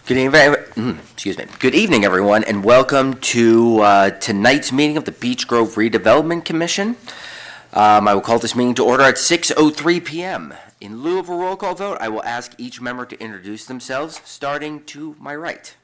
Good evening, excuse me. Good evening, everyone, and welcome to tonight's meeting of the Beech Grove Redevelopment Commission. I will call this meeting to order at 6:03 p.m. In lieu of a roll call vote, I will ask each member to introduce themselves, starting to my right.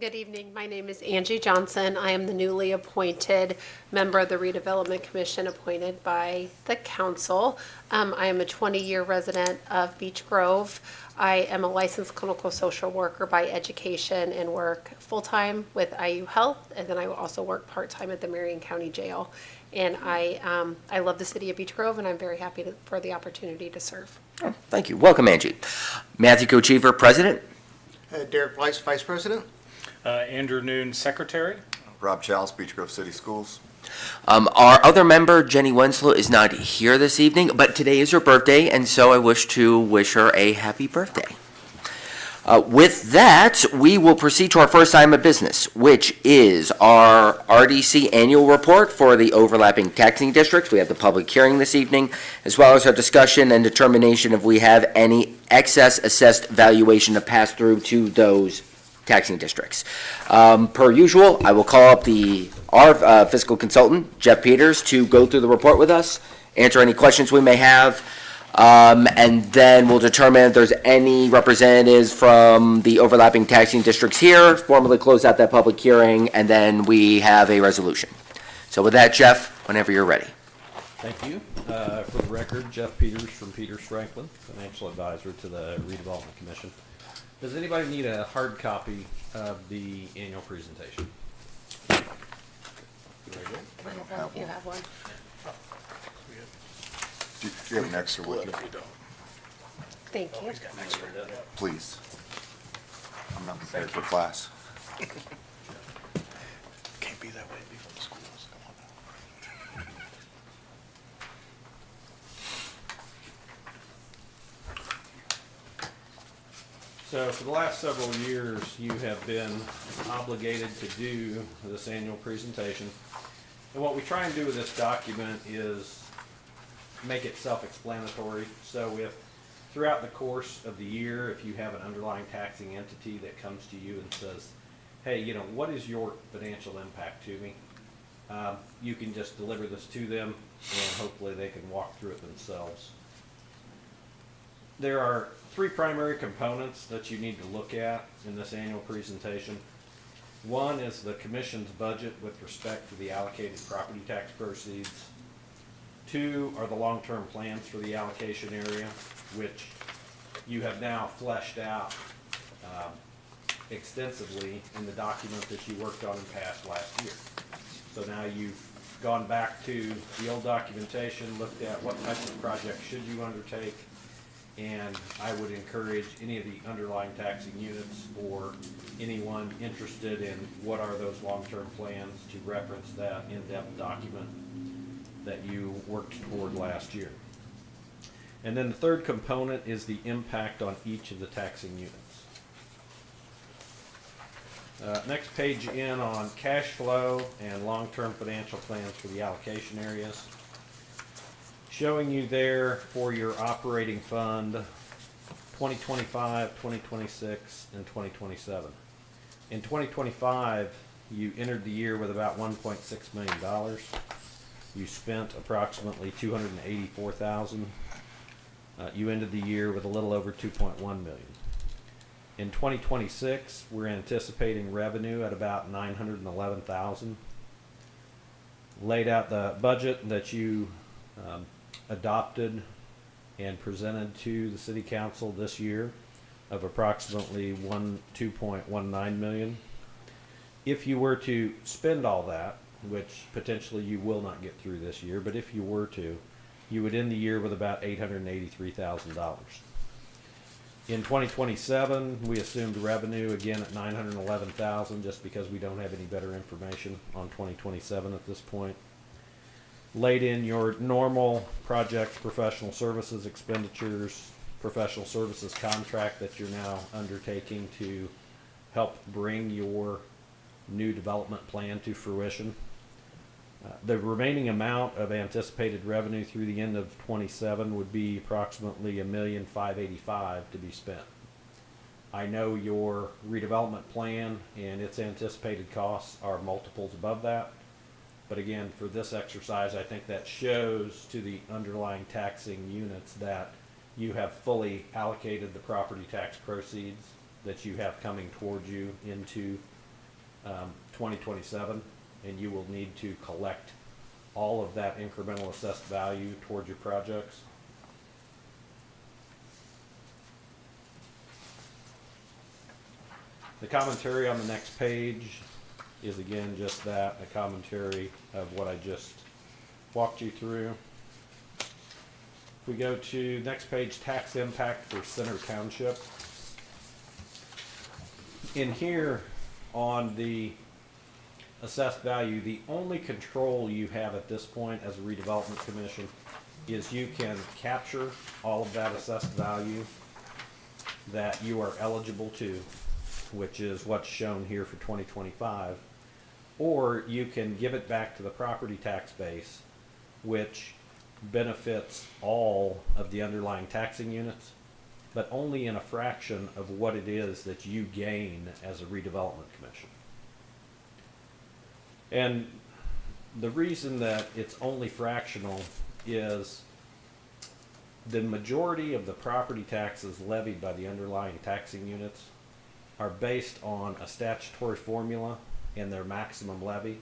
Good evening. My name is Angie Johnson. I am the newly appointed member of the Redevelopment Commission appointed by the council. I am a 20-year resident of Beech Grove. I am a licensed clinical social worker by education and work full-time with IU Health, and then I also work part-time at the Marion County Jail. And I love the city of Beech Grove, and I'm very happy for the opportunity to serve. Oh, thank you. Welcome, Angie. Matthew Kochever, President. Derek Weiss, Vice President. Andrew Noon, Secretary. Rob Chalice, Beech Grove City Schools. Our other member, Jenny Winslow, is not here this evening, but today is her birthday, and so I wish to wish her a happy birthday. With that, we will proceed to our first item of business, which is our RDC annual report for the overlapping taxing districts. We have the public hearing this evening, as well as our discussion and determination if we have any excess assessed valuation to pass through to those taxing districts. Per usual, I will call up our fiscal consultant, Jeff Peters, to go through the report with us, answer any questions we may have, and then we'll determine if there's any representatives from the overlapping taxing districts here, formally close out that public hearing, and then we have a resolution. So with that, Jeff, whenever you're ready. Thank you. For the record, Jeff Peters from Peters Franklin, Financial Advisor to the Redevelopment Commission. Does anybody need a hard copy of the annual presentation? You have one. Do you have an extra with you? Thank you. Please. I'm not prepared for class. Can't be that way before the schools. Come on now. So for the last several years, you have been obligated to do this annual presentation. And what we try and do with this document is make it self-explanatory. So if throughout the course of the year, if you have an underlying taxing entity that comes to you and says, hey, you know, what is your financial impact to me? You can just deliver this to them and hopefully they can walk through it themselves. There are three primary components that you need to look at in this annual presentation. One is the commission's budget with respect to the allocated property tax proceeds. Two are the long-term plans for the allocation area, which you have now fleshed out extensively in the document that you worked on and passed last year. So now you've gone back to the old documentation, looked at what types of projects should you undertake, and I would encourage any of the underlying taxing units or anyone interested in what are those long-term plans to reference that in-depth document that you worked toward last year. And then the third component is the impact on each of the taxing units. Next page in on cash flow and long-term financial plans for the allocation areas. Showing you there for your operating fund 2025, 2026, and 2027. In 2025, you entered the year with about $1.6 million. You spent approximately $284,000. You ended the year with a little over $2.1 million. In 2026, we're anticipating revenue at about $911,000. Laid out the budget that you adopted and presented to the city council this year of approximately $2.19 million. If you were to spend all that, which potentially you will not get through this year, but if you were to, you would end the year with about $883,000. In 2027, we assumed revenue again at $911,000 just because we don't have any better information on 2027 at this point. Laid in your normal project professional services expenditures, professional services contract that you're now undertaking to help bring your new development plan to fruition. The remaining amount of anticipated revenue through the end of 27 would be approximately $1,585,000 to be spent. I know your redevelopment plan and its anticipated costs are multiples above that. But again, for this exercise, I think that shows to the underlying taxing units that you have fully allocated the property tax proceeds that you have coming towards you into 2027, and you will need to collect all of that incremental assessed value towards your projects. The commentary on the next page is again just that, a commentary of what I just walked you through. If we go to next page, tax impact for Center Township. In here on the assessed value, the only control you have at this point as a redevelopment commission is you can capture all of that assessed value that you are eligible to, which is what's shown here for 2025, or you can give it back to the property tax base, which benefits all of the underlying taxing units, but only in a fraction of what it is that you gain as a redevelopment commission. And the reason that it's only fractional is the majority of the property taxes levied by the underlying taxing units are based on a statutory formula and their maximum levy.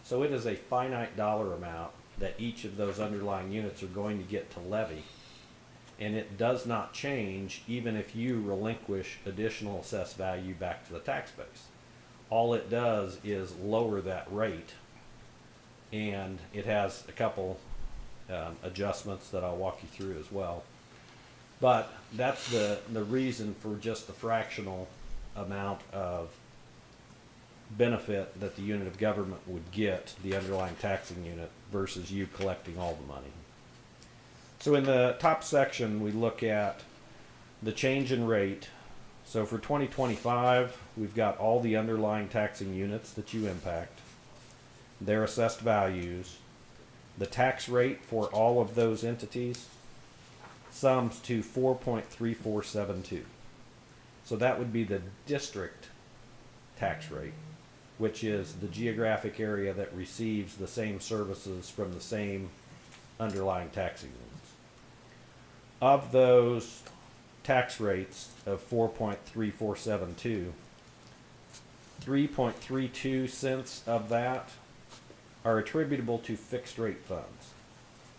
So it is a finite dollar amount that each of those underlying units are going to get to levy. And it does not change even if you relinquish additional assessed value back to the tax base. All it does is lower that rate, and it has a couple adjustments that I'll walk you through as well. But that's the reason for just the fractional amount of benefit that the unit of government would get, the underlying taxing unit, versus you collecting all the money. So in the top section, we look at the change in rate. So for 2025, we've got all the underlying taxing units that you impact, their assessed values, the tax rate for all of those entities sums to 4.3472. So that would be the district tax rate, which is the geographic area that receives the same services from the same underlying taxing units. Of those tax rates of 4.3472, 3.32 cents of that are attributable to fixed rate funds.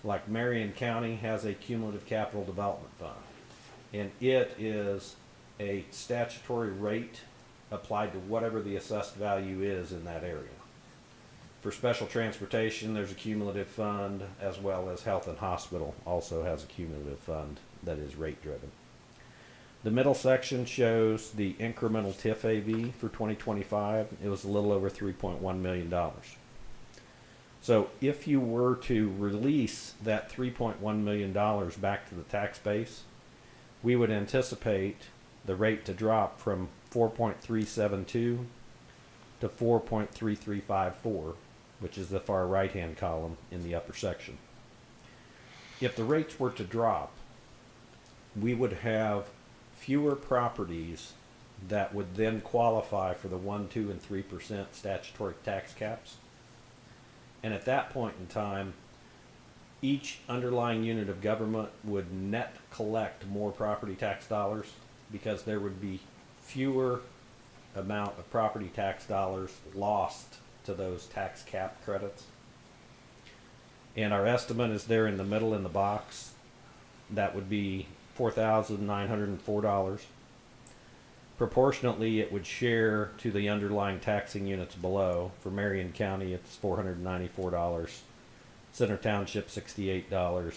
Like Marion County has a cumulative capital development fund, and it is a statutory rate applied to whatever the assessed value is in that area. For special transportation, there's a cumulative fund, as well as health and hospital also has a cumulative fund that is rate driven. The middle section shows the incremental TIF AV for 2025. It was a little over $3.1 million. So if you were to release that $3.1 million back to the tax base, we would anticipate the rate to drop from 4.372 to 4.3354, which is the far right-hand column in the upper section. If the rates were to drop, we would have fewer properties that would then qualify for the 1%, 2%, and 3% statutory tax caps. And at that point in time, each underlying unit of government would net collect more property tax dollars because there would be fewer amount of property tax dollars lost to those tax cap credits. And our estimate is there in the middle in the box. That would be $4,904. Proportionately, it would share to the underlying taxing units below. For Marion County, it's $494. Center Township, $68.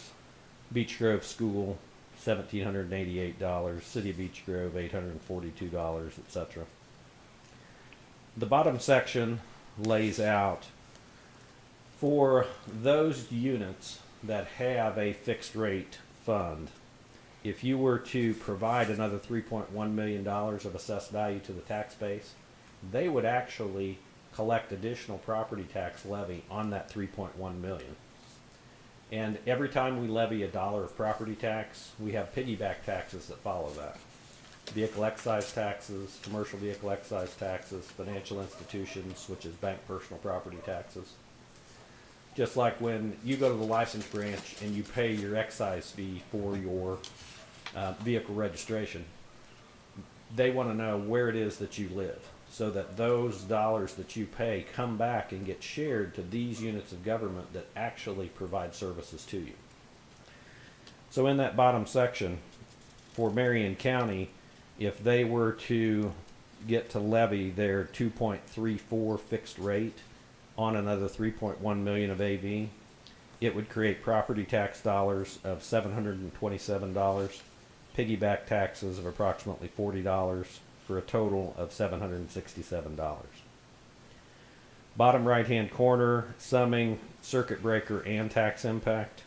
Beech Grove School, $1,788. City of Beech Grove, $842, etc. The bottom section lays out for those units that have a fixed rate fund. If you were to provide another $3.1 million of assessed value to the tax base, they would actually collect additional property tax levy on that $3.1 million. And every time we levy $1 of property tax, we have piggyback taxes that follow that. vehicle excise taxes, commercial vehicle excise taxes, financial institutions, which is bank personal property taxes. Just like when you go to the license branch and you pay your excise fee for your vehicle registration, they want to know where it is that you live, so that those dollars that you pay come back and get shared to these units of government that actually provide services to you. So in that bottom section, for Marion County, if they were to get to levy their 2.34 fixed rate on another 3.1 million of AV, it would create property tax dollars of $727, piggyback taxes of approximately $40, for a total of $767. Bottom right-hand corner, summing circuit breaker and tax impact.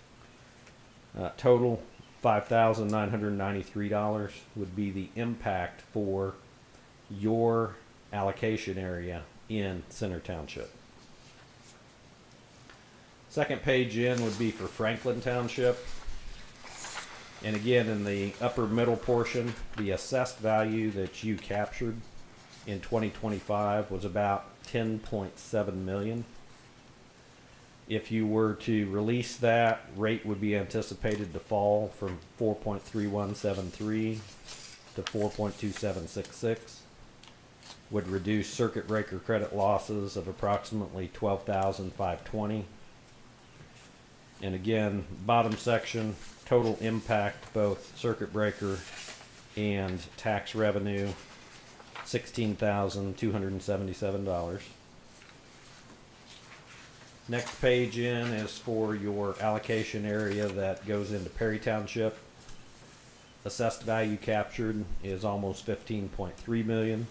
Total $5,993 would be the impact for your allocation area in Center Township. Second page in would be for Franklin Township. And again, in the upper middle portion, the assessed value that you captured in 2025 was about 10.7 million. If you were to release that, rate would be anticipated to fall from 4.3173 to 4.2766. Would reduce circuit breaker credit losses of approximately 12,520. And again, bottom section, total impact, both circuit breaker and tax revenue, $16,277. Next page in is for your allocation area that goes into Perry Township. Assessed value captured is almost 15.3 million.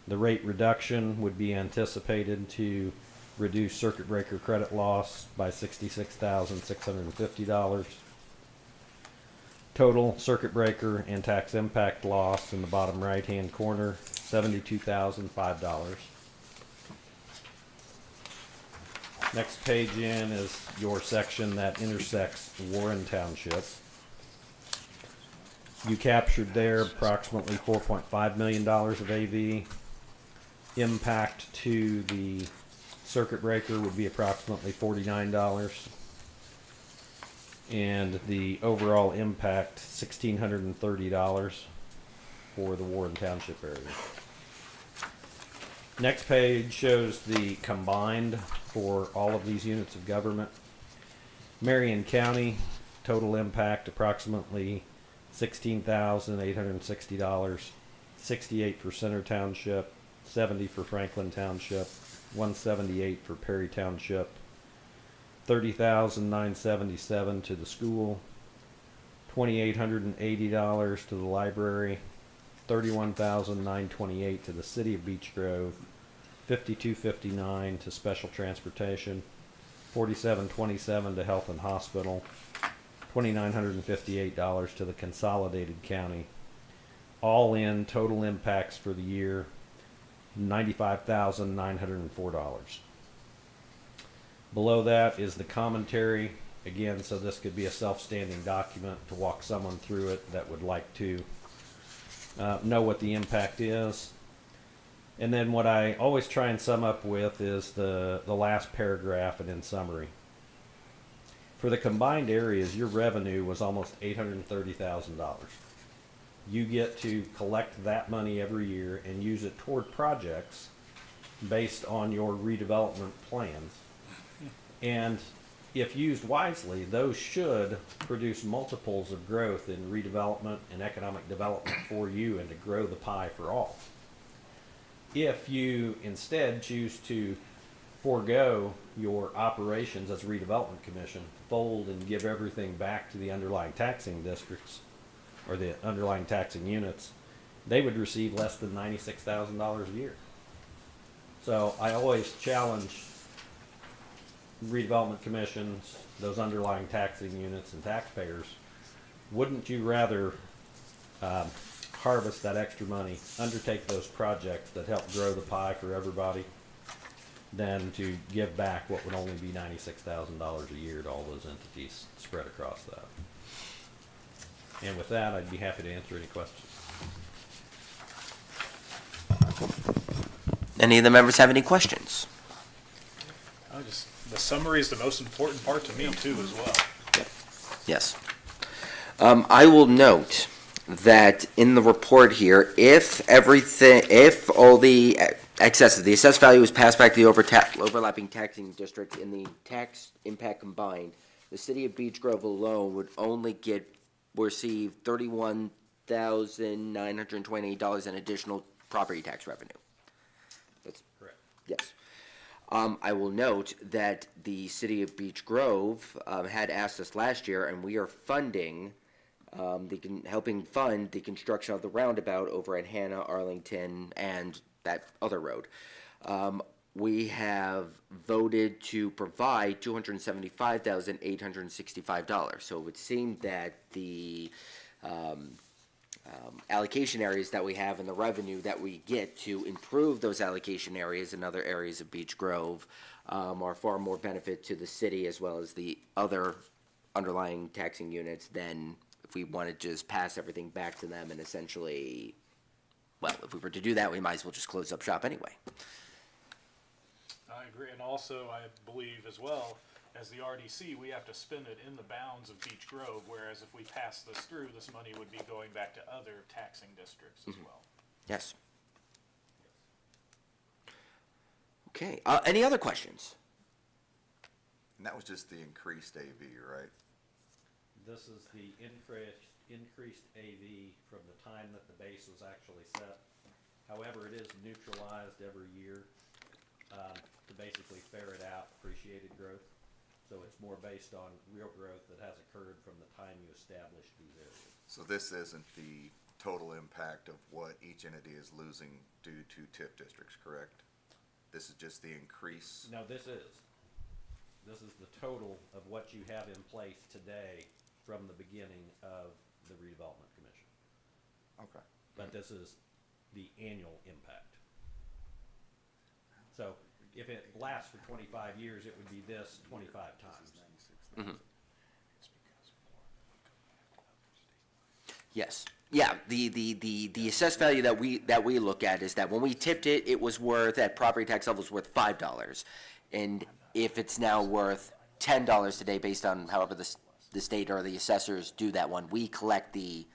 The rate reduction would be anticipated to reduce circuit breaker credit loss by $66,650. Total circuit breaker and tax impact loss in the bottom right hand corner, $72,005. Next page in is your section that intersects Warren Township. You captured there approximately $4.5 million of AV. Impact to the circuit breaker would be approximately $49. And the overall impact, $1,630 for the Warren Township area. Next page shows the combined for all of these units of government. Marion County, total impact approximately $16,860, 68 for Center Township, 70 for Franklin Township, 178 for Perry Township, $30,977 to the school, $2,880 to the library, $31,928 to the city of Beech Grove, $52.59 to special transportation, $47.27 to health and hospital, $2,958 to the consolidated county. All in total impacts for the year, $95,904. Below that is the commentary. Again, so this could be a self-standing document to walk someone through it that would like to know what the impact is. And then what I always try and sum up with is the last paragraph and in summary. For the combined areas, your revenue was almost $830,000. You get to collect that money every year and use it toward projects based on your redevelopment plans. And if used wisely, those should produce multiples of growth in redevelopment and economic development for you and to grow the pie for all. If you instead choose to forego your operations as a redevelopment commission, fold and give everything back to the underlying taxing districts or the underlying taxing units, they would receive less than $96,000 a year. So I always challenge redevelopment commissions, those underlying taxing units and taxpayers, wouldn't you rather harvest that extra money, undertake those projects that help grow the pie for everybody, than to give back what would only be $96,000 a year to all those entities spread across that? And with that, I'd be happy to answer any questions. Any of the members have any questions? The summary is the most important part to me too as well. Yes. I will note that in the report here, if all the excesses, the assessed value is passed back to the overlapping taxing district in the tax impact combined, the city of Beech Grove alone would only receive $31,928 in additional property tax revenue. That's Correct. yes. I will note that the city of Beech Grove had asked us last year, and we are funding, helping fund the construction of the roundabout over at Hannah, Arlington, and that other road. We have voted to provide $275,865. So it would seem that the allocation areas that we have and the revenue that we get to improve those allocation areas in other areas of Beech Grove are far more benefit to the city as well as the other underlying taxing units than if we wanted to just pass everything back to them and essentially, well, if we were to do that, we might as well just close up shop anyway. I agree, and also I believe as well, as the RDC, we have to spend it in the bounds of Beech Grove, whereas if we pass this through, this money would be going back to other taxing districts as well. Yes. Okay, any other questions? And that was just the increased AV, right? This is the increased AV from the time that the base was actually set. However, it is neutralized every year to basically ferret out appreciated growth. So it's more based on real growth that has occurred from the time you established these areas. So this isn't the total impact of what each entity is losing due to TIF districts, correct? This is just the increase? No, this is the total of what you have in place today from the beginning of the Redevelopment Commission. Okay. But this is the annual impact. So if it lasts for 25 years, it would be this 25 times. Yes. Yeah, the assessed value that we look at is that when we tipped it, it was worth, at property tax level, was worth $5. And if it's now worth $10 today, based on however the state or the assessors do that one, we collect the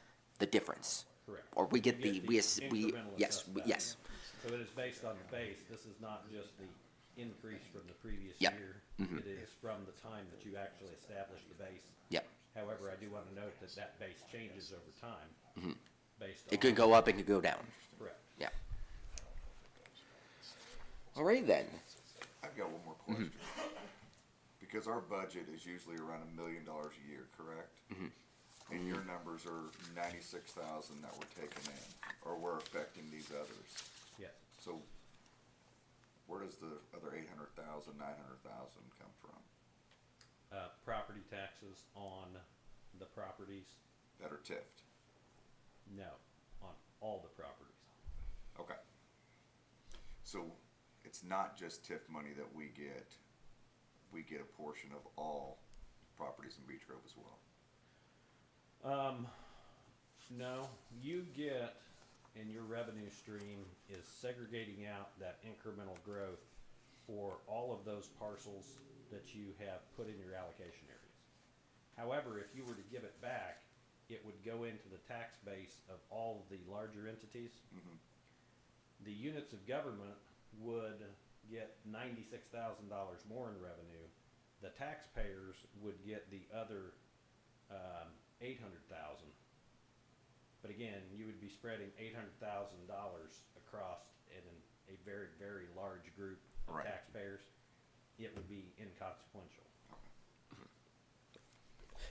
difference. Correct. Or we get You we incremental yes, assessed value. yes. So it is based on the base. This is not just the increase from the previous Yep. year. It is from the time that you actually established the base. Yep. However, I do want to note that that base changes over time based on. It could go up, it could go down. Correct. Yeah. All right then. I've got one more question. Because our budget is usually around $1 million a year, correct? And your numbers are 96,000 that we're taking in, or we're affecting these others. Yes. So where does the other 800,000, 900,000 come from Property taxes on the properties? that are TIFed? No, on all the properties. Okay. So it's not just TIF money that we get a portion of all properties in Beech Grove as well. No, you get, and your revenue stream is segregating out that incremental growth for all of those parcels that you have put in your allocation areas. However, if you were to give it back, it would go into the tax base of all of the larger entities. The units of government would get $96,000 more in revenue. The taxpayers would get the other 800,000. But again, you would be spreading $800,000 across a very, very large group of Right. taxpayers. It would be inconsequential.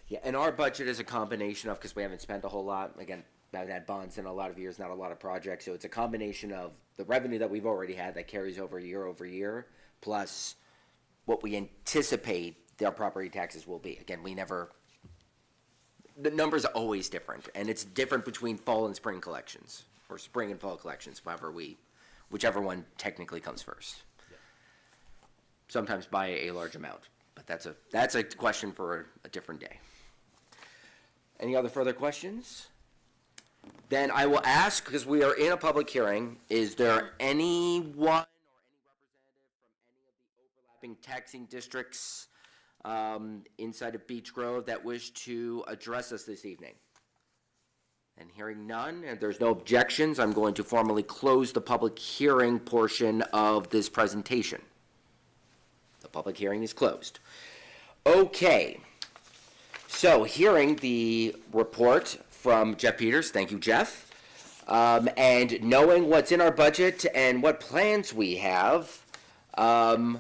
Yeah, and our budget is a combination of, because we haven't spent a whole lot, again, I've had bonds in a lot of years, not a lot of projects, so it's a combination of the revenue that we've already had that carries over year, plus what we anticipate their property taxes will be. Again, the numbers are always different, and it's different between fall and spring collections, or spring and fall collections, whichever one technically comes first. Sometimes by a large amount, but that's a question for a different day. Any other further questions? Then I will ask, because we are in a public hearing, is there anyone or any representative from any of the overlapping taxing districts inside of Beech Grove that wish to address us this evening? And hearing none, and there's no objections, I'm going to formally close the public hearing portion of this presentation. The public hearing is closed. Okay. So, hearing the report from Jeff Peters, thank you, Jeff, and knowing what's in our budget and what plans we have, our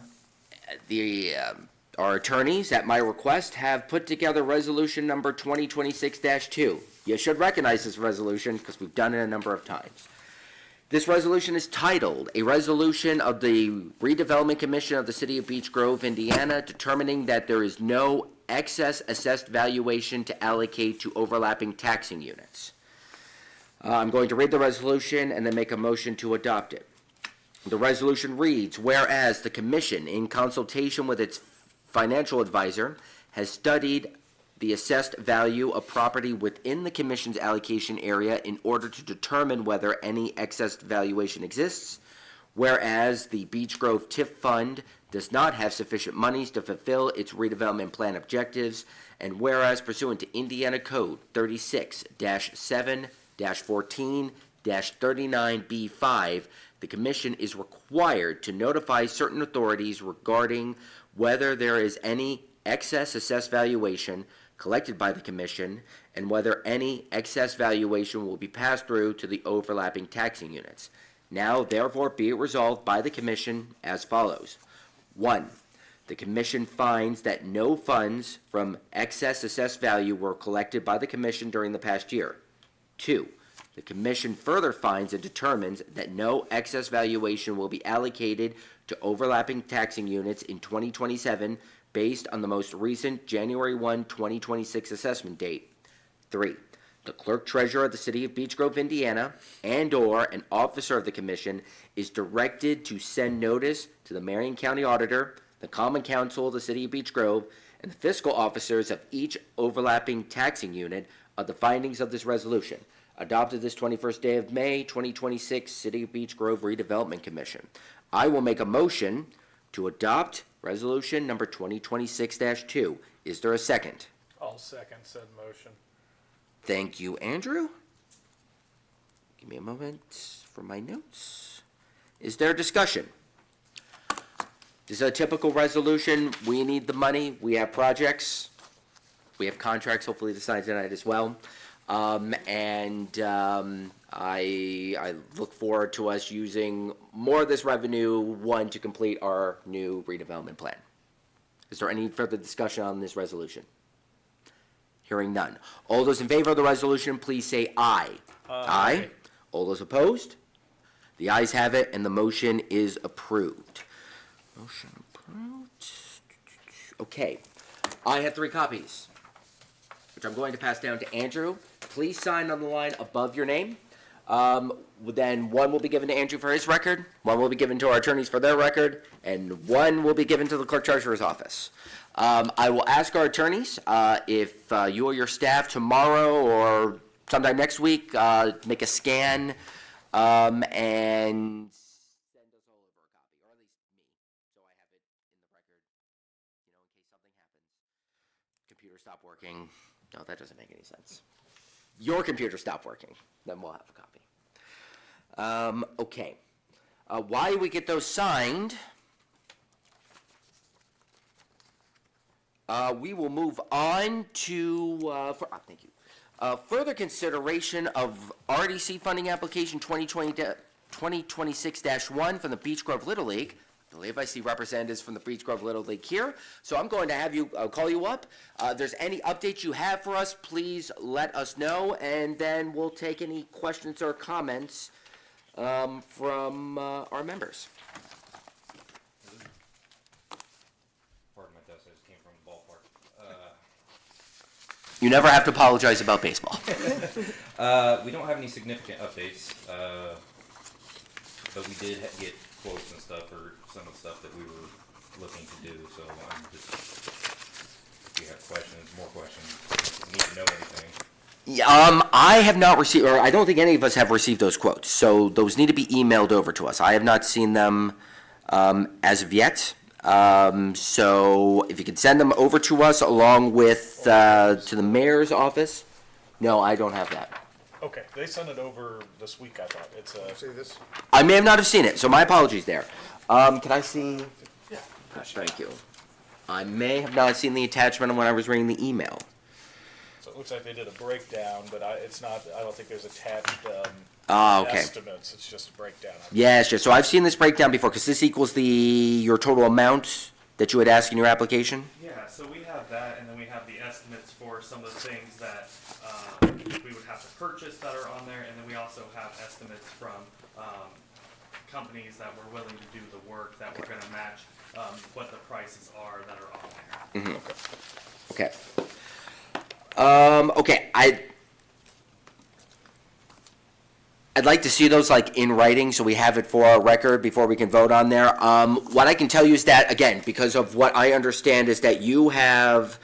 attorneys, at my request, have put together resolution number 2026-2. You should recognize this resolution because we've done it a number of times. This resolution is titled, "A Resolution of the Redevelopment Commission of the City of Beech Grove, Indiana, determining that there is no excess assessed valuation to allocate to overlapping taxing units." I'm going to read the resolution and then make a motion to adopt it. The resolution reads, "Whereas the Commission, in consultation with its financial advisor, has studied the assessed value of property within the Commission's allocation area in order to determine whether any excess valuation exists. Whereas the Beech Grove TIF Fund does not have sufficient monies to fulfill its redevelopment plan objectives, and whereas pursuant to Indiana Code 36-7-14-39B5, the Commission is required to notify certain authorities regarding whether there is any excess assessed valuation collected by the Commission, and whether any excess valuation will be passed through to the overlapping taxing units. Now, therefore, be it resolved by the Commission as follows. 1. The Commission finds that no funds from excess assessed value were collected by the Commission during the past year. 2. The Commission further finds and determines that no excess valuation will be allocated to overlapping taxing units in 2027 based on the most recent January 1, 2026 assessment date. 3. The Clerk Treasurer of the City of Beech Grove, Indiana, and/or an officer of the Commission is directed to send notice to the Marion County Auditor, the Common Council of the City of Beech Grove, and the fiscal officers of each overlapping taxing unit of the findings of this resolution, adopted this 21st day of May, 2026, City of Beech Grove Redevelopment Commission. I will make a motion to adopt resolution number 2026-2. Is there a second? I'll second said motion. Thank you, Andrew. Give me a moment for my notes. Is there discussion? This is a typical resolution. We need the money. We have projects. We have contracts, hopefully to sign tonight as well. I look forward to us using more of this revenue, one, to complete our new redevelopment plan. Is there any further discussion on this resolution? Hearing none. All those in favor of the resolution, please say aye. Aye. All those opposed? The ayes have it, and the motion is approved. Motion approved. Okay. I have 3 copies, which I'm going to pass down to Andrew. Please sign on the line above your name. Then one will be given to Andrew for his record, one will be given to our attorneys for their record, and one will be given to the Clerk Treasurer's office. I will ask our attorneys if you or your staff tomorrow or sometime next week make a scan and send us all over a copy, or at least me, so I have it in the record, in case something happens. Computer stopped working. No, that doesn't make any sense. Your computer stopped working, then we'll have a copy. Okay. While we get those signed, we will move on to, thank you. Further consideration of RDC funding application 2026-1 from the Beech Grove Little League. I believe I see representatives from the Beech Grove Little League here. So I'm going to have you call you up. If there's any updates you have for us, please let us know, and then we'll take any questions or comments from our members. Pardon my dust, I just came from the ballpark. You never have to apologize about baseball. We don't have any significant updates, but we did get quotes and stuff for some of the stuff that we were looking to do, so I'm just, if you have questions, more questions, if you need to know anything. I have not received, or I don't think any of us have received those quotes, so those need to be emailed over to us. I have not seen them, as of yet. So if you could send them over to us along with, to the mayor's office. No, I don't have that. Okay, they sent it over this week, I thought. It's See this? I may have not have seen it, so my apologies there. Can I see? Yeah. Thank you. I may have not seen the attachment when I was reading the email. So it looks like they did a breakdown, but it's not, I don't think there's attached, Okay. estimates. It's just a breakdown. Yes, yes. So I've seen this breakdown before, because this equals your total amount that you had asked in your application? Yeah, so we have that, and then we have the estimates for some of the things that we would have to purchase that are on there, and then we also have estimates from companies that were willing to do the work that were gonna match what the prices are that are on there. Okay. Okay, I'd like to see those like in writing, so we have it for our record before we can vote on there. What I can tell you is that, again, because of what I understand is that you have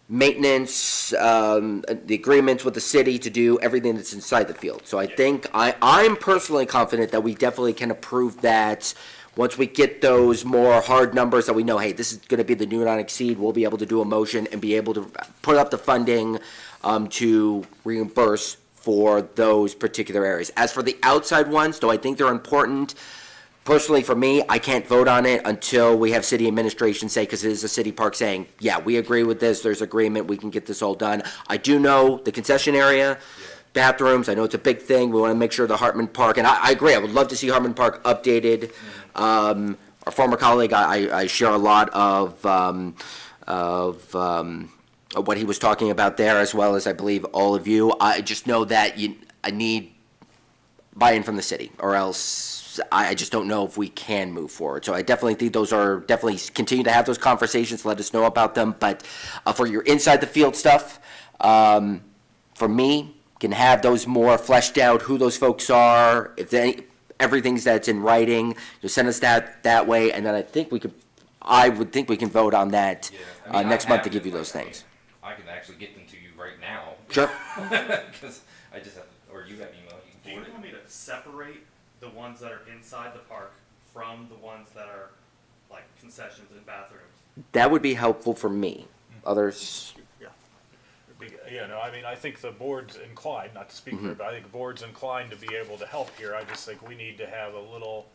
maintenance, the agreements with the city to do everything that's inside the field. So I think, I'm personally confident that we definitely can approve that. Once we get those more hard numbers that we know, hey, this is gonna be the do not exceed, we'll be able to do a motion and be able to put up the funding, to reimburse for those particular areas. As for the outside ones, though I think they're important, personally for me, I can't vote on it until we have city administration say, because it is a city park saying, yeah, we agree with this, there's agreement, we can get this all done. I do know the concession area, bathrooms, I know it's a big thing, we want to make sure the Hartman Park, and I agree, I would love to see Hartman Park updated. Our former colleague, I share a lot of what he was talking about there, as well as I believe all of you. I just know that I need buy-in from the city, or else I just don't know if we can move forward. So I definitely think those are, definitely continue to have those conversations, let us know about them. But for your inside the field stuff, for me, can have those more fleshed out, who those folks are, if everything's that's in writing, just send us that way, and then I would think we can vote on that Yeah, I mean, next I month to have give them, you those like, things. I can actually get them to you right now. Sure. Because I just have, or you have email, you Do can you forward want me to separate the ones that are inside the park from the ones that are like concessions and bathrooms? That would be helpful for me. Others, Yeah, no, I mean, I think the board's inclined, not to speak for it, but I think the board's inclined to be able to help here. I just think we need to have a little,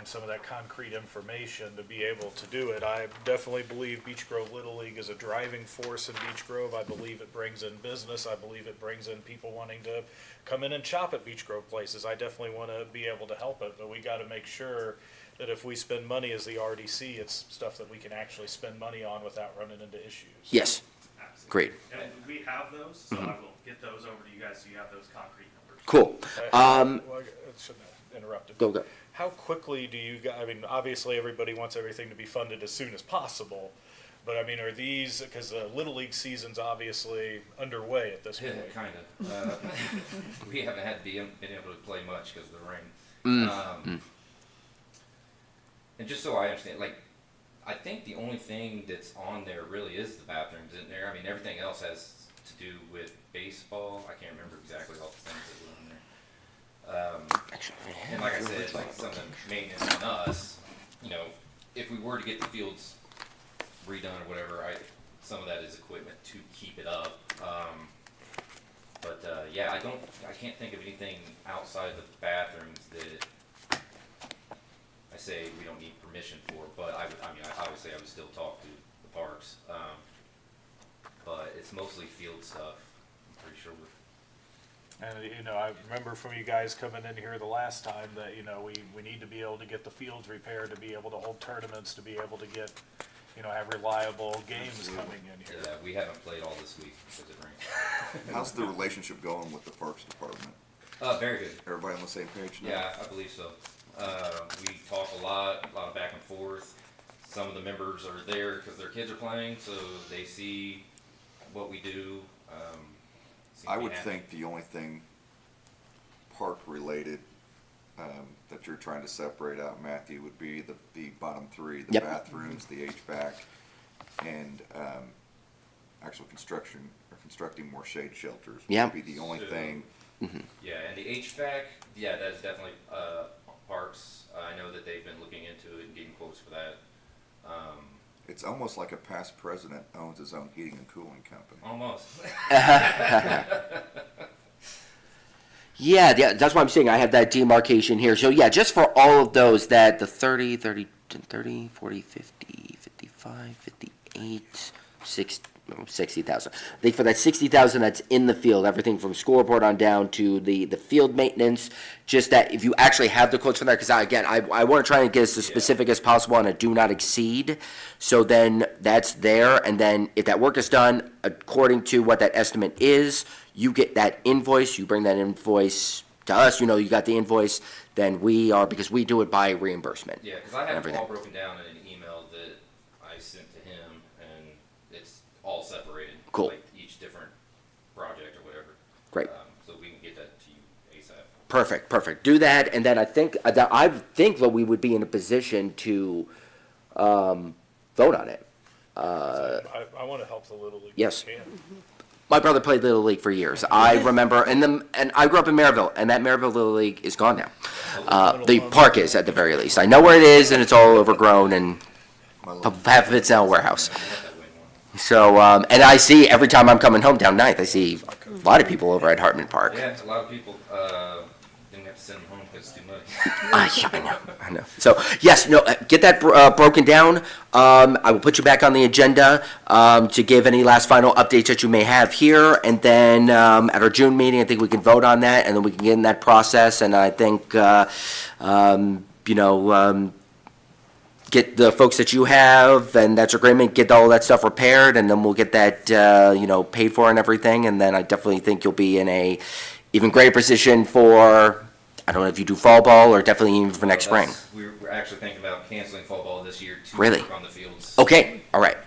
some of that concrete information to be able to do it. I definitely believe Beech Grove Little League is a driving force in Beech Grove. I believe it brings in business. I believe it brings in people wanting to come in and shop at Beech Grove places. I definitely want to be able to help it, but we got to make sure that if we spend money as the RDC, it's stuff that we can actually spend money on without running into issues. yes, Absolutely. great, And we have those, so I will get those over to you guys so you have those concrete numbers. cool. Well, I shouldn't have interrupted. Go. How quickly do you, I mean, obviously, everybody wants everything to be funded as soon as possible, but I mean, are these, because the Little League season's obviously underway at this it. point. Kind of. We haven't been able to play much because of the rain. And just so I understand, like, I think the only thing that's on there really is the bathrooms, isn't there? I mean, everything else has to do with baseball. I can't remember exactly all the things that were on there. And like I said, like some of the maintenance on us, you know, if we were to get the fields redone or whatever, some of that is equipment to keep it up. Yeah, I can't think of anything outside the bathrooms that I say we don't need permission for, but I obviously I would still talk to the parks. But it's mostly field stuff, I'm pretty sure. And, you know, I remember from you guys coming in here the last time that, you know, we need to be able to get the fields repaired, to be able to hold tournaments, to be able to get, you know, have reliable games coming in here. Yeah, we haven't played all this week because it rained. How's the relationship going with the Parks Department? Very good. Everybody on the same page now? Yeah, I believe so. We talk a lot of back and forth. Some of the members are there because their kids are playing, so they see what we do. Seem to I be would happy. think the only thing park-related that you're trying to separate out, Matthew, would be the bottom three, the Yep. bathrooms, the HVAC, and actual construction or constructing more shade shelters. Yeah. Would be the only So- thing. Yeah, and the HVAC, yeah, that is definitely, parks. I know that they've been looking into it and getting quotes for that. It's almost like a past president owns his own heating and cooling company. Almost. Yeah, that's what I'm saying. I have that demarcation here. So yeah, just for all of those that the 30, 30, 30, 40, 50, 55, 58, 60,000. I think for that 60,000 that's in the field, everything from scoreboard on down to the field maintenance, just that if you actually have the quotes for that, because I want to try and get as specific as possible on a do not exceed. So then that's there, and then if that work is done according to what that estimate is, you get that invoice, you bring that invoice to us, you got the invoice, then because we do it by reimbursement. Yeah, because I have it Everything. all broken down in an email that I sent to him, and it's all separated. Cool. Like each different project or whatever. Great. So we can get that to you ASAP. Perfect. Do that, and then I think that we would be in a position to vote on it. I want to help the Little League. Yes. if we can. My brother played Little League for years. I remember, and I grew up in Maryville, and that Maryville Little League is gone now. The park is, at the very least. I know where it is, and it's all overgrown, and My little- half of it's now a warehouse. I want that way more. So, and I see every time I'm coming home down 9th, I see a lot of people over at Hartman Park. Yeah, a lot of people, didn't have to send them home because it's too muddy. I know. So, yes, get that broken down. I will put you back on the agenda to give any last final updates that you may have here. And then at our June meeting, I think we can vote on that, and then we can get in that process. And I think, get the folks that you have, and that's agreement, get all that stuff repaired, and then we'll get that, paid for and everything. And then I definitely think you'll be in a even greater position for, I don't know if you do fall ball or definitely even for next spring. We're actually thinking about canceling fall ball this year to Really? work on the fields. Okay, all right.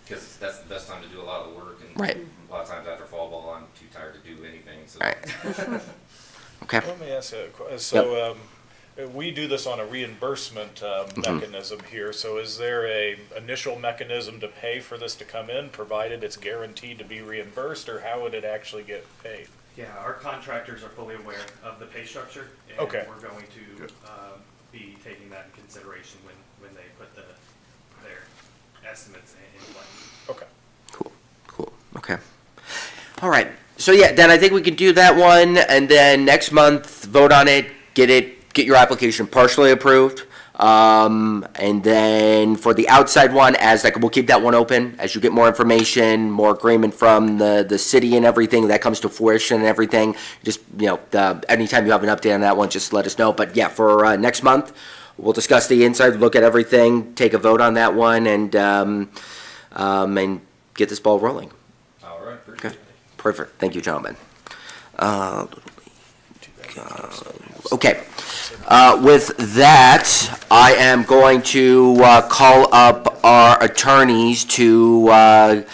Because that's the best time to do a lot of the work. And Right. a lot of times after fall ball, I'm too tired to do anything. So. All right. Okay. Let me ask you a question. So, we do this on a reimbursement mechanism here. So is there a initial mechanism to pay for this to come in, provided it's guaranteed to be reimbursed, or how would it actually get paid? Yeah, our contractors are fully aware of the pay structure, and Okay. we're going to Good. be taking that in consideration when they put their estimates in play. Okay. Cool. Okay. All right. So yeah, then I think we can do that one, and then next month vote on it, get your application partially approved, and then for the outside one, we'll keep that one open as you get more information, more agreement from the city and everything that comes to fruition and everything. Just anytime you have an update on that one, just let us know. But yeah, for next month, we'll discuss the inside, look at everything, take a vote on that one, and get this ball rolling. All right. Okay. Appreciate it. Perfect. Thank you, gentlemen. Okay. With that, I am going to call up our attorneys to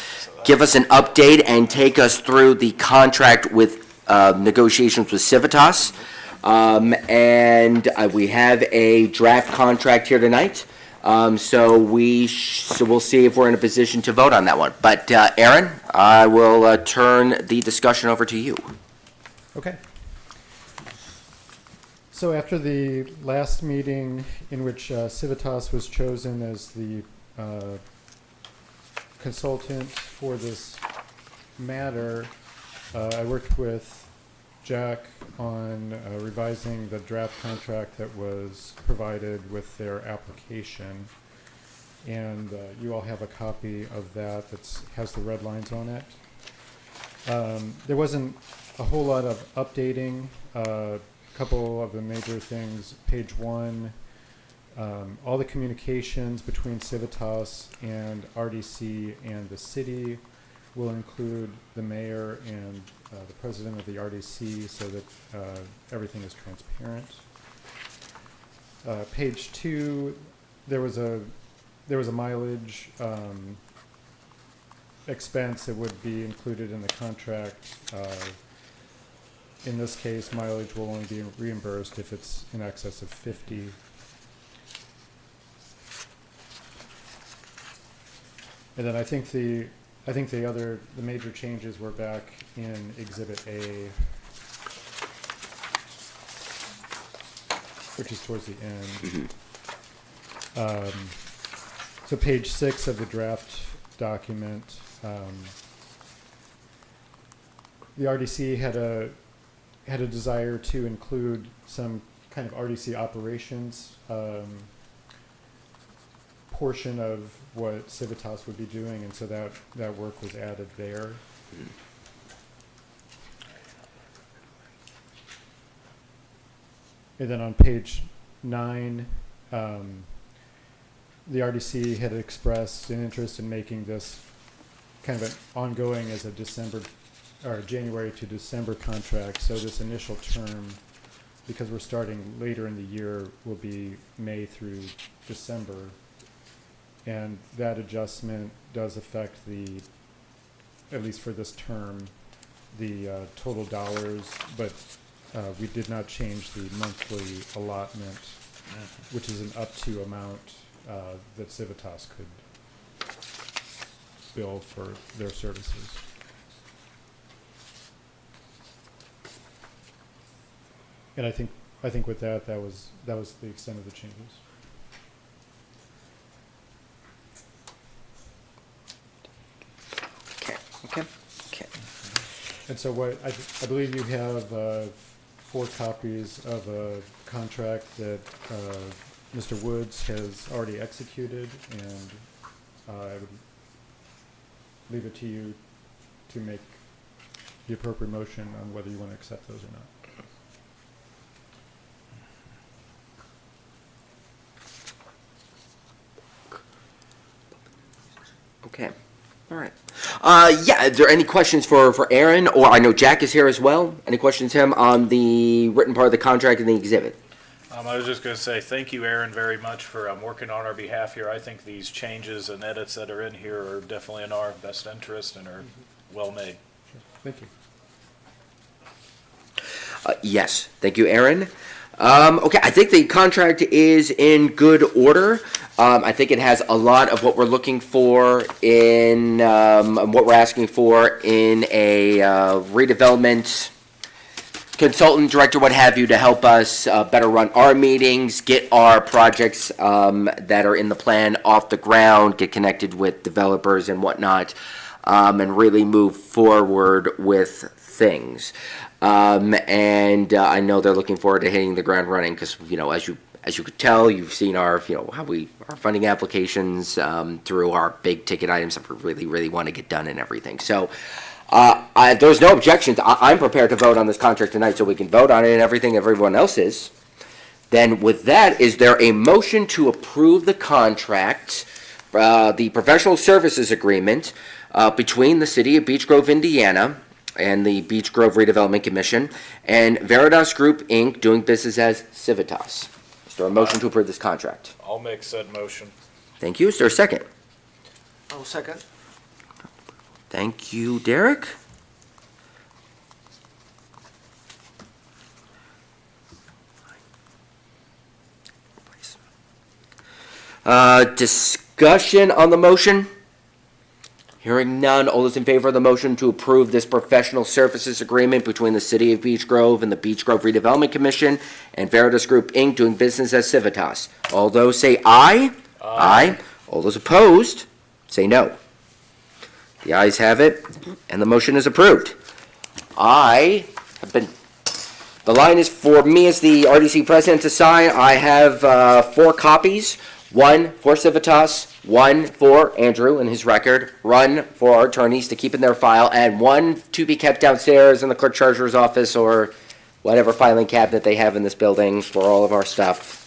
give us an update and take us through the contract with negotiations with Civitas. And we have a draft contract here tonight. So we'll see if we're in a position to vote on that one. But Aaron, I will turn the discussion over to you. Okay. So after the last meeting in which Civitas was chosen as the consultant for this matter, I worked with Jack on revising the draft contract that was provided with their application. And you all have a copy of that that has the red lines on it. There wasn't a whole lot of updating. Couple of the major things. Page 1, all the communications between Civitas and RDC and the city will include the mayor and the president of the RDC so that everything is transparent. Page 2, there was a mileage expense that would be included in the contract. In this case, mileage will only be reimbursed if it's in excess of 50. And then I think the I think the major changes were back in Exhibit A, which is towards the end. So page 6 of the draft document, the RDC had a desire to include some kind of RDC operations portion of what Civitas would be doing, and so that work was added there. And then on page 9, the RDC had expressed an interest in making this kind of an ongoing as a January to December contract. So this initial term, because we're starting later in the year, will be May through December. And that adjustment does affect at least for this term, the total dollars, but we did not change the monthly allotment, which is an up to amount that Civitas could bill for their services. And I think with that was the extent of the changes. Okay. And so what I believe you have 4 copies of a contract that Mr. Woods has already executed, and I would leave it to you to make the appropriate motion on whether you want to accept those or not. Okay. All right. Yeah, is there any questions for Aaron? Or I know Jack is here as well. Any questions, him, on the written part of the contract and the exhibit? I was just going to say, thank you, Aaron, very much for working on our behalf here. I think these changes and edits that are in here are definitely in our best interest and are well made. Sure. Thank you. Yes, thank you, Aaron. Okay, I think the contract is in good order. I think it has a lot of what we're looking for in what we're asking for in a redevelopment consultant, director, what have you, to help us better run our meetings, get our projects that are in the plan off the ground, get connected with developers and whatnot, and really move forward with things. And I know they're looking forward to hitting the ground running because, as you could tell, you've seen our funding applications through our big ticket items that we really want to get done and everything. So there's no objections. I'm prepared to vote on this contract tonight so we can vote on it and everything everyone else is. Then with that, is there a motion to approve the contract, the professional services agreement between the City of Beech Grove, Indiana, and the Beech Grove Redevelopment Commission, and Veritas Group, Inc., doing business as Civitas? Is there a motion to approve this contract? I'll make said motion. Thank you. Is there a second? Oh, second. Thank you, Derek. Discussion on the motion? Hearing none, all those in favor of the motion to approve this professional services agreement between the City of Beech Grove and the Beech Grove Redevelopment Commission and Veritas Group, Inc., doing business as Civitas. All those say aye. Aye. All those opposed, say no. The ayes have it, and the motion is approved. The line is for me as the RDC president to sign. I have 4 copies. 1 for Civitas, 1 for Andrew and his record, 1 for our attorneys to keep in their file, and 1 to be kept downstairs in the clerk treasurer's office or whatever filing cabinet they have in this building for all of our stuff.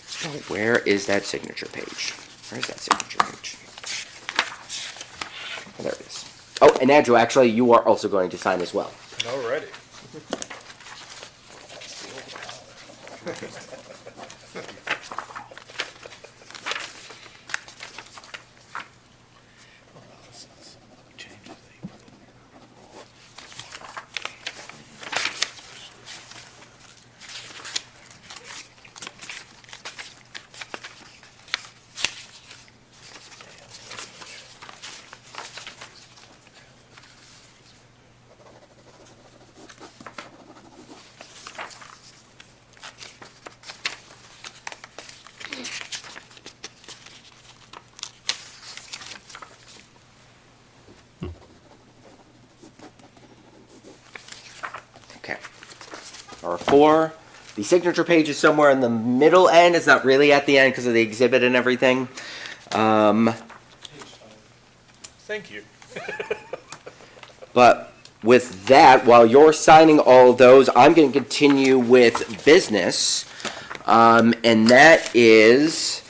So where is that signature page? Where's that signature page? Oh, there it is. Oh, and Andrew, actually, you are also going to sign as well. Alrighty. or 4. The signature page is somewhere in the middle end. It's not really at the end because of the exhibit and everything. Thank you. But with that, while you're signing all of those, I'm going to continue with business. And that is,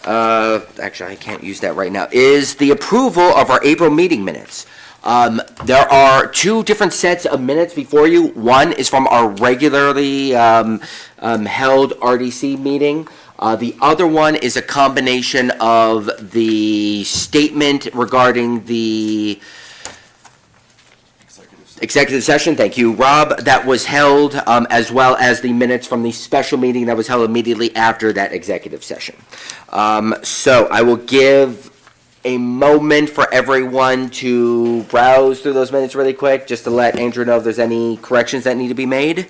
actually, I can't use that right now, is the approval of our April meeting minutes. There are 2 different sets of minutes before you. One is from our regularly held RDC meeting. The other one is a combination of the statement regarding the executive session, thank you, Rob, that was held, as well as the minutes from the special meeting that was held immediately after that executive session. So I will give a moment for everyone to browse through those minutes really quick, just to let Andrew know if there's any corrections that need to be made.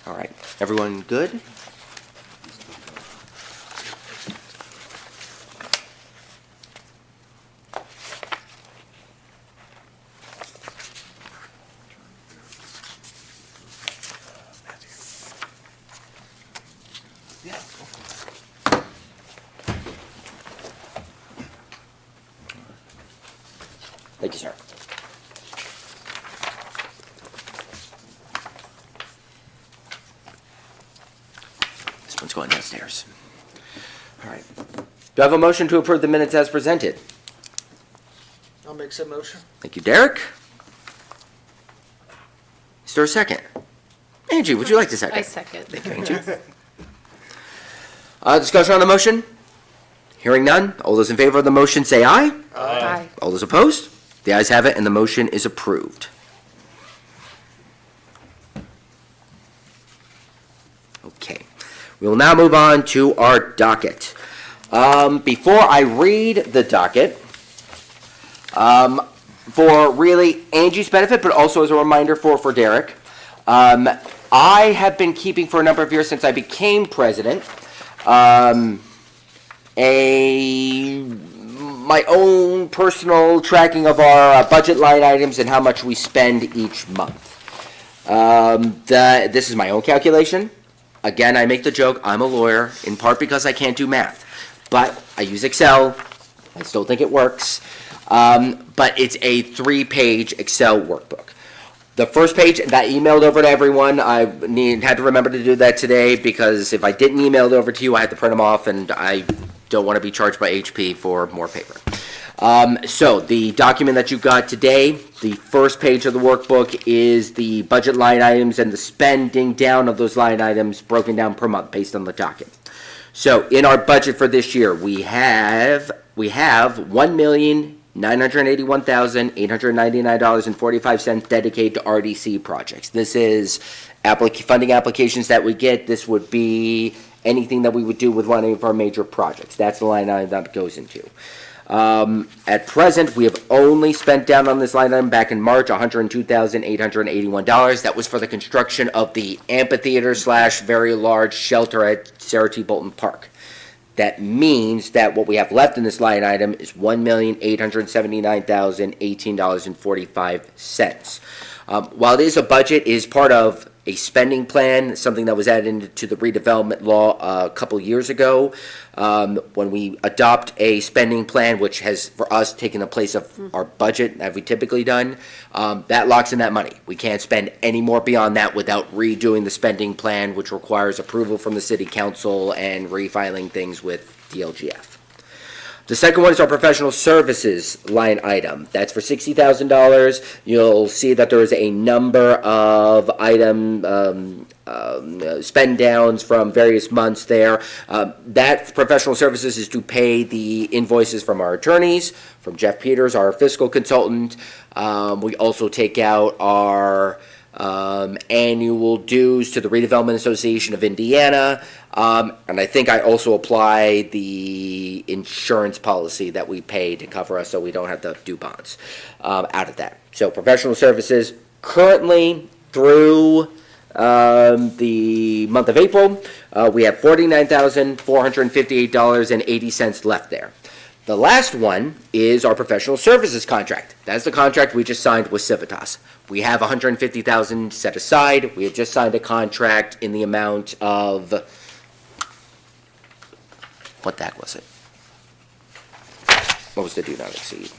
All right, everyone good? Thank you, sir. This one's going downstairs. All right. Do I have a motion to approve the minutes as presented? I'll make some motion. Thank you, Derek. Is there a second? Angie, would you like to second? I second. Thank you, Angie. Discussion on the motion? Hearing none. All those in favor of the motion say aye. Aye. All those opposed? The ayes have it, and the motion is approved. Okay. We will now move on to our docket. Before I read the docket, for really Angie's benefit, but also as a reminder for Derek, I have been keeping for a number of years since I became president, my own personal tracking of our budget line items and how much we spend each month. This is my own calculation. Again, I make the joke, I'm a lawyer, in part because I can't do math. But I use Excel. I still think it works. But it's a 3-page Excel workbook. The first page that I emailed over to everyone, I had to remember to do that today because if I didn't email it over to you, I had to print them off, and I don't want to be charged by HP for more paper. So the document that you got today, the first page of the workbook is the budget line items and the spending down of those line items broken down per month based on the docket. So in our budget for this year, we have $1,981,899.45 dedicated to RDC projects. This is funding applications that we get. This would be anything that we would do with one of our major projects. That's the line item that goes into. At present, we have only spent down on this line item back in March, $102,881. That was for the construction of the amphitheater / very large shelter at Sarah T. Bolton Park. That means that what we have left in this line item is $1,879,018.45. While it is a budget, it is part of a spending plan, something that was added into the redevelopment law a couple years ago. When we adopt a spending plan, which has, for us, taken the place of our budget, that we've typically done, that locks in that money. We can't spend any more beyond that without redoing the spending plan, which requires approval from the city council and refiling things with DLGF. The second one is our professional services line item. That's for $60,000. You'll see that there is a number of spend downs from various months there. That professional services is to pay the invoices from our attorneys, from Jeff Peters, our fiscal consultant. We also take out our annual dues to the Redevelopment Association of Indiana, and I think I also apply the insurance policy that we pay to cover us so we don't have to do bonds out of that. So professional services currently through the month of April, we have $49,458.80 left there. The last one is our professional services contract. That's the contract we just signed with Civitas. We have $150,000 set aside. We have just signed a contract in the amount of, what the heck was it? What was the do not exceed?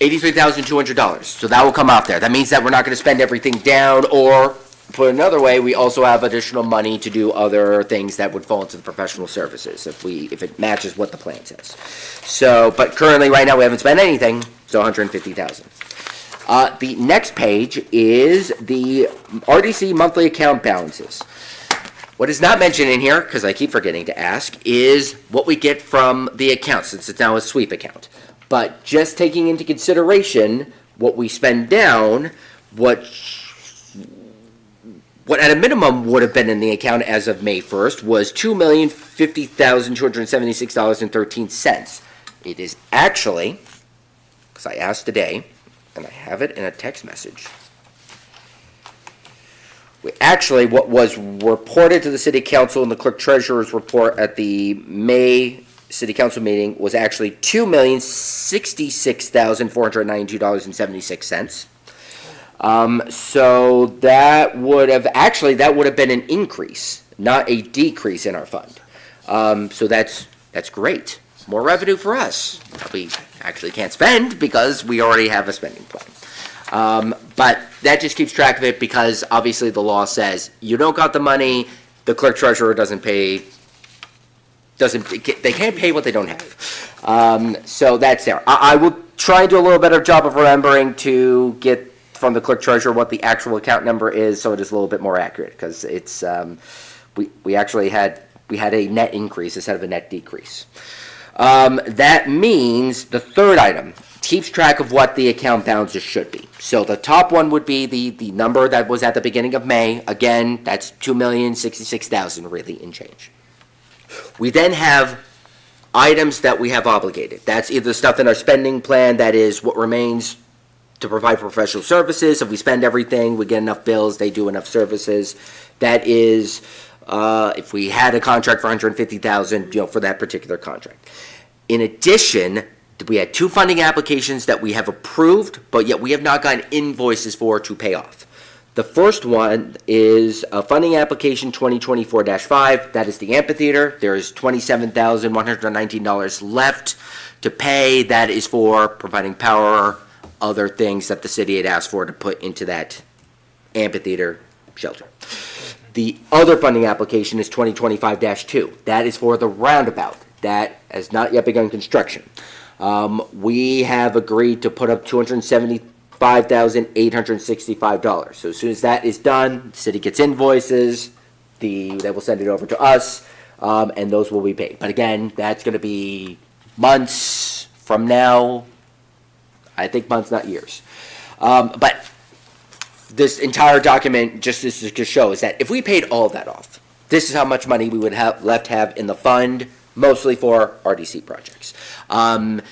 $83,200. So that will come out there. That means that we're not going to spend everything down, or put another way, we also have additional money to do other things that would fall into the professional services if it matches what the plan says. So, but currently right now we haven't spent anything, so $150,000. The next page is the RDC monthly account balances. What is not mentioned in here, because I keep forgetting to ask, is what we get from the account, since it's now a sweep account. But just taking into consideration what we spend down, what at a minimum would have been in the account as of May 1st was $2,050,276.13. It is actually, because I asked today, and I have it in a text message. What was reported to the City Council in the Clerk Treasurer's report at the May City Council meeting was actually $2,066,492.76. So that would have been an increase, not a decrease in our fund. So that's great. More revenue for us. We actually can't spend because we already have a spending plan. But that just keeps track of it because obviously the law says you don't got the money, the clerk treasurer they can't pay what they don't have. So that's there. I will try and do a little better job of remembering to get from the clerk treasurer what the actual account number is, so it is a little bit more accurate, because it's, we had a net increase instead of a net decrease. That means the third item keeps track of what the account balances should be. So the top one would be the number that was at the beginning of May. Again, that's $2,066,000 really in change. We then have items that we have obligated. That's either stuff in our spending plan, that is what remains to provide for professional services. If we spend everything, we get enough bills, they do enough services. That is, if we had a contract for $150,000, for that particular contract. In addition, we had 2 funding applications that we have approved, but yet we have not gotten invoices for to pay off. The first one is a funding application 2024-5. That is the amphitheater. There is $27,119 left to pay. That is for providing power, other things that the city had asked for to put into that amphitheater shelter. The other funding application is 2025-2. That is for the roundabout. That has not yet begun construction. We have agreed to put up $275,865. So as soon as that is done, the city gets invoices, they will send it over to us, and those will be paid. But again, that's going to be months from now. I think months, not years. But this entire document just shows that if we paid all of that off, this is how much money we would have in the fund, mostly for RDC projects. Again,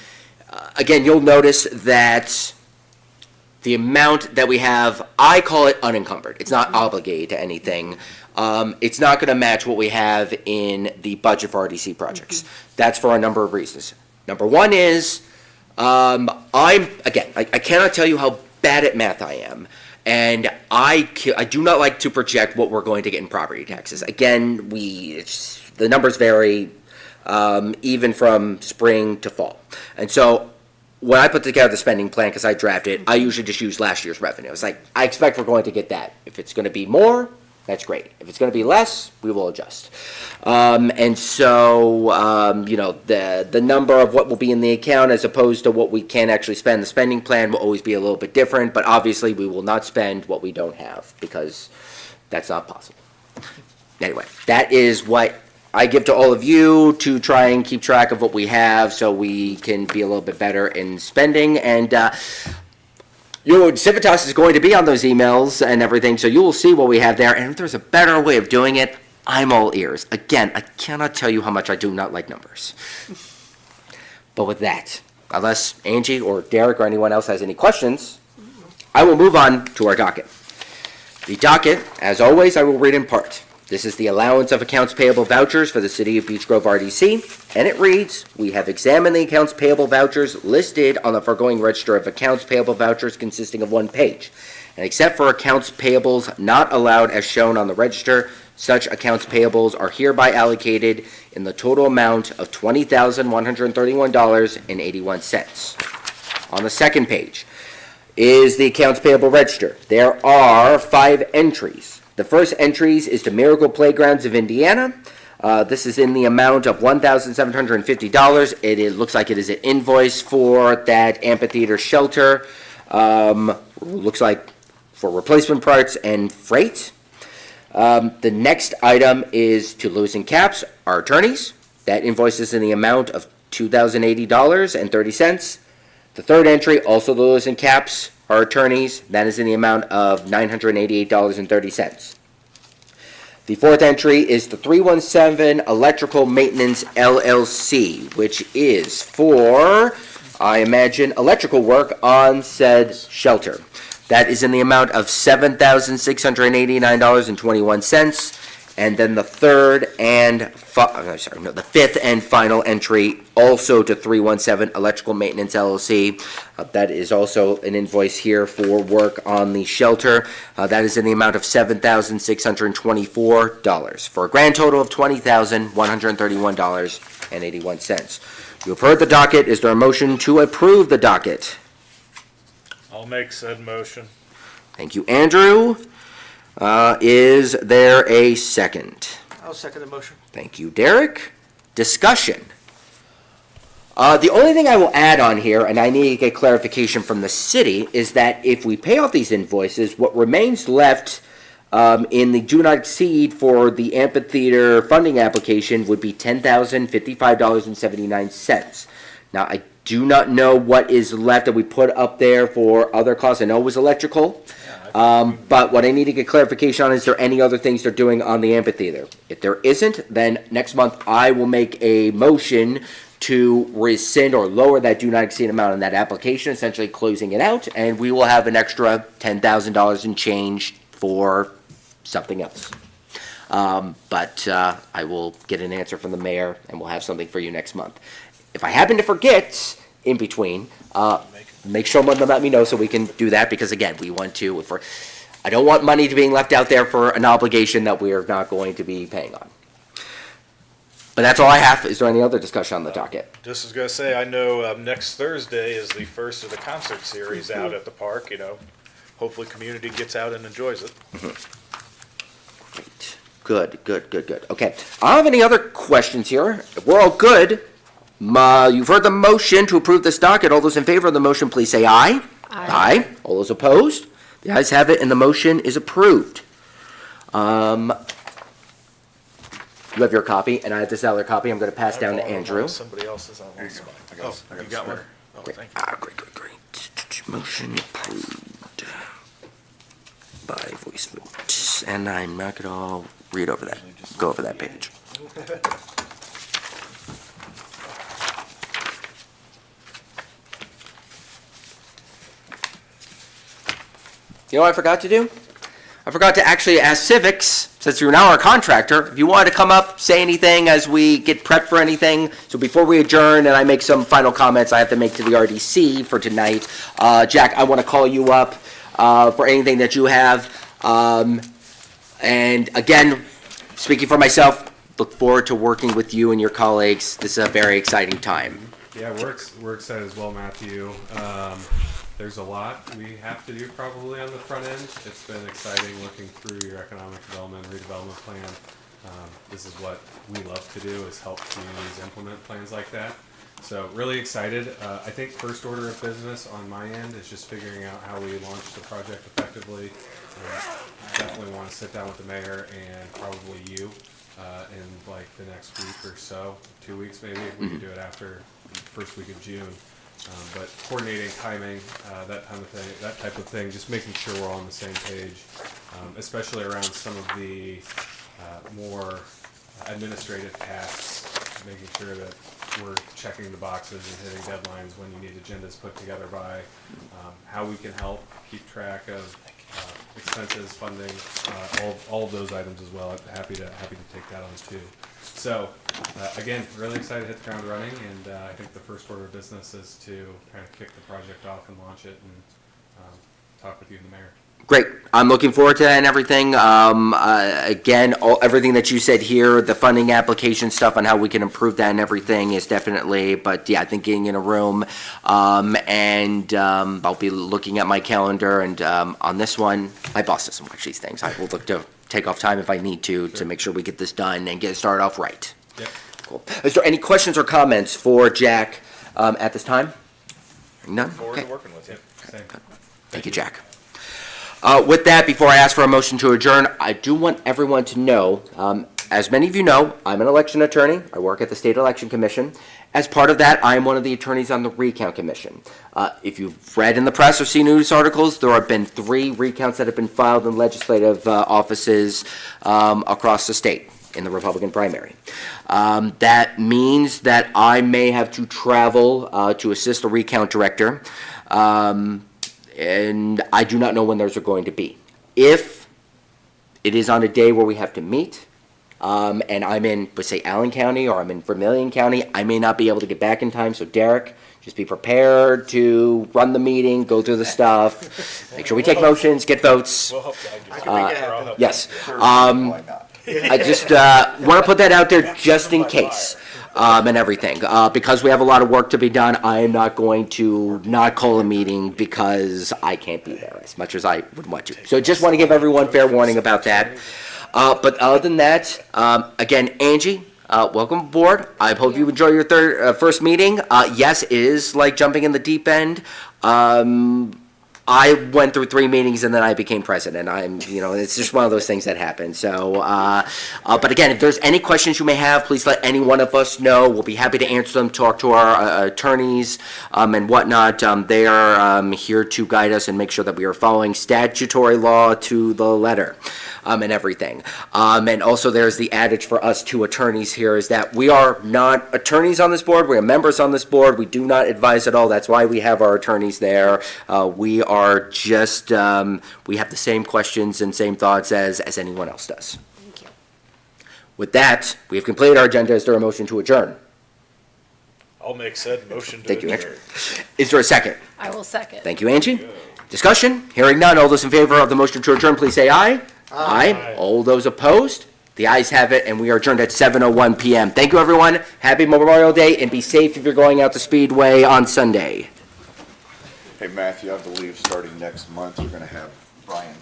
you'll notice that the amount that we have, I call it unencumbered. It's not obligated to anything. It's not going to match what we have in the budget for RDC projects. That's for a number of reasons. Number one is, I cannot tell you how bad at math I am. And I do not like to project what we're going to get in property taxes. Again, the numbers vary even from spring to fall. And so when I put together the spending plan, because I draft it, I usually just use last year's revenue. It's like, I expect we're going to get that. If it's going to be more, that's great. If it's going to be less, we will adjust. And so, the number of what will be in the account as opposed to what we can actually spend, the spending plan will always be a little bit different, but obviously we will not spend what we don't have, because that's not possible. anyway, that is what I give to all of you to try and keep track of what we have so we can be a little bit better in spending. And Civitas is going to be on those emails and everything, so you will see what we have there. And if there's a better way of doing it, I'm all ears. Again, I cannot tell you how much I do not like numbers. But with that, unless Angie or Derek or anyone else has any questions, I will move on to our docket. The docket, as always, I will read in part. This is the allowance of accounts payable vouchers for the City of Beech Grove RDC, and it reads, we have examined the accounts payable vouchers listed on the foregoing register of accounts payable vouchers consisting of one page. And except for accounts payables not allowed as shown on the register, such accounts payables are hereby allocated in the total amount of $20,131.81. On the second page is the accounts payable register. There are 5 entries. The first entries is to Miracle Playgrounds of Indiana. This is in the amount of $1,750. It looks like it is an invoice for that amphitheater shelter. Looks like for replacement parts and freight. The next item is to Lewis and Capps, our attorneys. That invoice is in the amount of $2,080.30. The third entry, also Lewis and Capps, our attorneys. That is in the amount of $988.30. The fourth entry is the 317 Electrical Maintenance LLC, which is for, I imagine, electrical work on said shelter. That is in the amount of $7,689.21. And then the fifth and final entry, also to 317 Electrical Maintenance LLC. That is also an invoice here for work on the shelter. That is in the amount of $7,624 for a grand total of $20,131.81. You've heard the docket. Is there a motion to approve the docket? I'll make said motion. Thank you, Andrew. Is there a second? I'll second the motion. Thank you, Derek. Discussion. The only thing I will add on here, and I need to get clarification from the city, is that if we pay off these invoices, what remains left in the do not exceed for the amphitheater funding application would be $10,055.79. Now, I do not know what is left that we put up there for other costs. I know it was electrical. But what I need to get clarification on is there any other things they're doing on the amphitheater? If there isn't, then next month I will make a motion to rescind or lower that do not exceed amount in that application, essentially closing it out, and we will have an extra $10,000 in change for something else. But I will get an answer from the mayor, and we'll have something for you next month. If I happen to forget in between, make sure someone let me know so we can do that, because again, we want to, I don't want money to being left out there for an obligation that we are not going to be paying on. But that's all I have. Is there any other discussion on the docket? Just was gonna say, I know next Thursday is the first of the concert series out at the park, you know. Hopefully community gets out and enjoys it. Great. Good. Okay. I don't have any other questions here. If we're all good, you've heard the motion to approve this docket. All those in favor of the motion, please say aye. Aye. All those opposed? The ayes have it, and the motion is approved. You have your copy, and I have this other copy. I'm going to pass down to Andrew. Somebody else is on one spot. Oh, You got one? Oh, Great. thank you. Great. Motion approved by voice vote. And I'm not going to read over that, go over that page. You know what I forgot to do? I forgot to actually ask Civics, since you're now our contractor, if you wanted to come up, say anything as we get prepped for anything. So before we adjourn and I make some final comments I have to make to the RDC for tonight, Jack, I want to call you up for anything that you have. And again, speaking for myself, look forward to working with you and your colleagues. This is a very exciting time. Yeah, we're excited as well, Matthew. There's a lot we have to do probably on the front end. It's been exciting looking through your economic development, redevelopment plan. This is what we love to do, is help communities implement plans like that. So really excited. I think first order of business on my end is just figuring out how we launch the project effectively. Definitely want to sit down with the mayor and probably you in like the next week or so, 2 weeks maybe. We can do it after first week of June. But coordinating timing, that type of thing, just making sure we're all on the same page, especially around some of the more administrative tasks, making sure that we're checking the boxes and hitting deadlines when you need agendas put together by, how we can help keep track of expenses, funding, all of those items as well. I'm happy to take that on too. So, again, really excited to hit the ground running, and I think the first order of business is to kind of kick the project off and launch it and talk with you and the mayor. Great. I'm looking forward to that and everything. Again, everything that you said here, the funding application stuff and how we can improve that and everything is definitely, but yeah, I think getting in a room, and I'll be looking at my calendar, and on this one, my boss doesn't watch these things. I will look to take off time if I need to make sure we get this done and get it started off right. Yep. Cool. Is there any questions or comments for Jack at this time? None? Forward Okay. to working with you. Same. Thank you, Jack. With that, before I ask for a motion to adjourn, I do want everyone to know, as many of you know, I'm an election attorney. I work at the State Election Commission. As part of that, I am one of the attorneys on the Recount Commission. If you've read in the press or seen news articles, there have been 3 recounts that have been filed in legislative offices across the state in the Republican primary. That means that I may have to travel to assist the recount director. And I do not know when those are going to be. If it is on a day where we have to meet, and I'm in, let's say, Allen County, or I'm in Vermilion County, I may not be able to get back in time. So Derek, just be prepared to run the meeting, go through the stuff, make sure we take motions, get votes. We'll help you. Yes. Why not? I just want to put that out there just in case. And everything. Because we have a lot of work to be done, I am not going to not call a meeting because I can't be there as much as I would want to. So just want to give everyone fair warning about that. But other than that, again, Angie, welcome aboard. I hope you enjoy your first meeting. Yes, it is like jumping in the deep end. I went through 3 meetings and then I became president. It's just one of those things that happen. So, but again, if there's any questions you may have, please let any one of us know. We'll be happy to answer them, talk to our attorneys and whatnot. They are here to guide us and make sure that we are following statutory law to the letter. And everything. And also there's the adage for us 2 attorneys here is that we are not attorneys on this board. We are members on this board. We do not advise at all. That's why we have our attorneys there. We are just, we have the same questions and same thoughts as anyone else does. Thank you. With that, we have completed our agenda. Is there a motion to adjourn? I'll make said motion to Thank you, adjourn. Andrew. Is there a second? I will second. Thank you, Angie. Discussion? Hearing none. All those in favor of the motion to adjourn, please say aye. Aye. All those opposed? The ayes have it, and we are adjourned at 7:01 p.m. Thank you, everyone. Happy Memorial Day, and be safe if you're going out to Speedway on Sunday. Hey, Matthew, I believe starting next month, we're gonna have Brian